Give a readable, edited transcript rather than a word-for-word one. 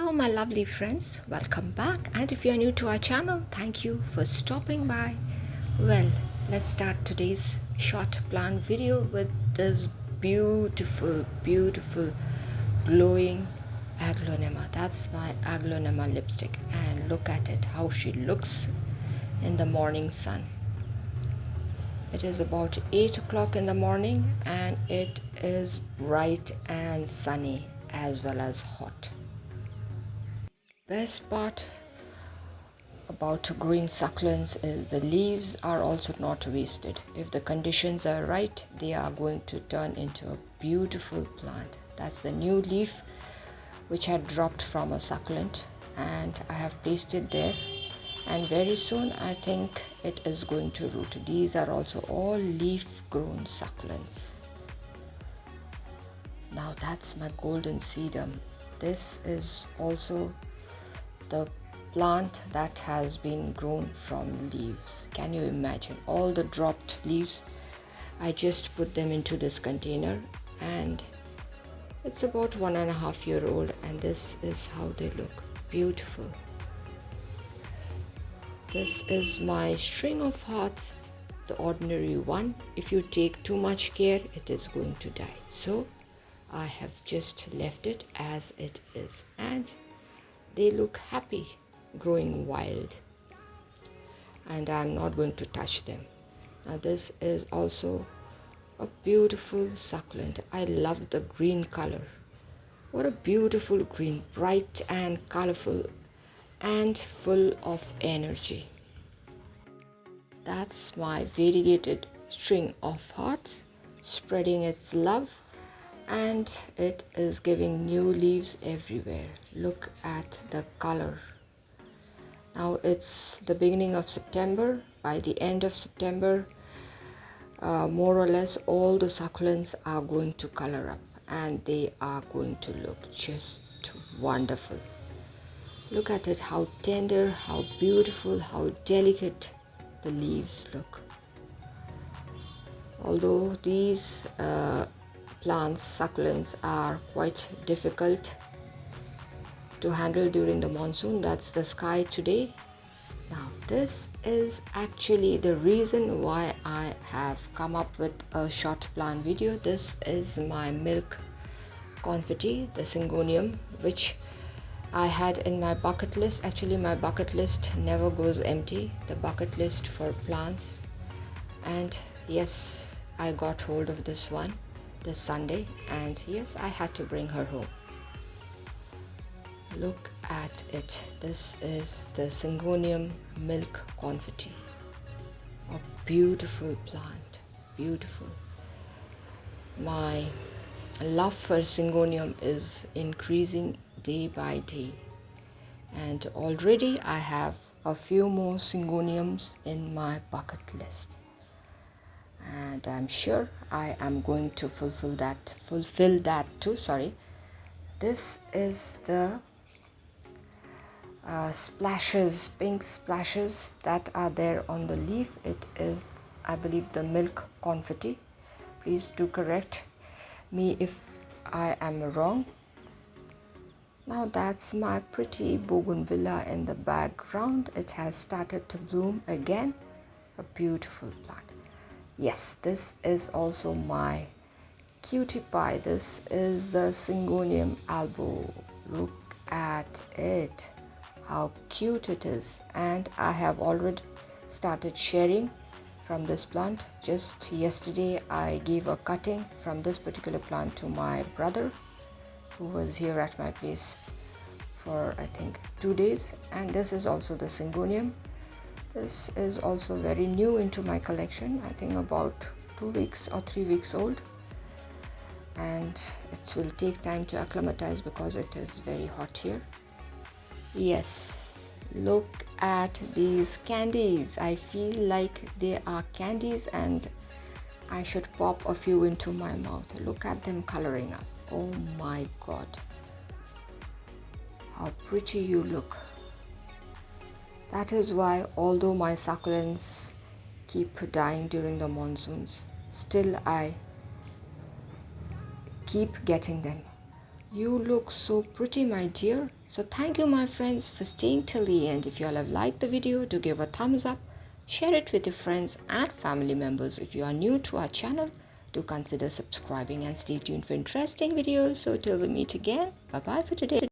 Hello my lovely friends, welcome back, and if you are new to our channel, thank you for stopping by. Well, let's start today's short plant video with this beautiful glowing aglaonema. That's my aglaonema lipstick, and look at it, how she looks in the morning sun. It is about 8 o'clock in the morning and it is bright and sunny as well as hot. Best part about growing succulents is the leaves are also not wasted. If the conditions are right, they are going to turn into a beautiful plant. That's the new leaf which had dropped from a succulent, and I have placed it there, and very soon I think it is going to root. These are also all leaf grown succulents. Now that's my golden sedum. This is also the plant that has been grown from leaves. Can you imagine all the dropped leaves? I just put them into this container and it's about 1.5 years old, and this is how they look. Beautiful. This is my string of hearts, the ordinary one. If you take too much care, it is going to die. So I have just left it as it is, and they look happy growing wild, and I'm not going to touch them. Now this is also a beautiful succulent. I love the green color. What a beautiful green, bright and colorful and full of energy. That's my variegated string of hearts spreading its love, and it is giving new leaves everywhere. Look at the color. Now it's the beginning of September. By the end of September, more or less all the succulents are going to color up, and they are going to look just wonderful. Look at it, how tender, how beautiful, how delicate the leaves look. Although these plants, succulents, are quite difficult to handle during the monsoon. That's the sky today. Now this is actually the reason why I have come up with a short plant video. This is my milk confetti, the syngonium, which I had in my bucket list. Actually my bucket list never goes empty, the bucket list for plants. And yes, I got hold of this one this Sunday, and yes, I had to bring her home. Look at it. This is the syngonium milk confetti. A beautiful plant, beautiful. My love for syngonium is increasing day by day, and already I have a few more syngoniums in my bucket list, and I'm sure I am going to fulfill that too. Sorry. This is the splashes, pink splashes that are there on the leaf. It is, I believe, the milk confetti. Please do correct me if I am wrong. Now that's my pretty bougainvillea in the background. It has started to bloom again. A beautiful plant. Yes, this is also my cutie pie. This is the syngonium albo. Look at it, how cute it is. And I have already started sharing from this plant. Just yesterday I gave a cutting from this particular plant to my brother, who was here at my place for I think 2 days. And this is also the syngonium. This is also very new into my collection, I think about 2 weeks or 3 weeks old, and it will take time to acclimatize because it is very hot here. Yes, look at these candies. I feel like they are candies and I should pop a few into my mouth. Look at them coloring up. Oh my god, how pretty you look. That is why, although my succulents keep dying during the monsoons, still I keep getting them. You look so pretty, my dear. So thank you my friends for staying till the end. If you all have liked the video, do give a thumbs up, share it with your friends and family members. If you are new to our channel, do consider subscribing and stay tuned for interesting videos. So till we meet again, bye bye for today.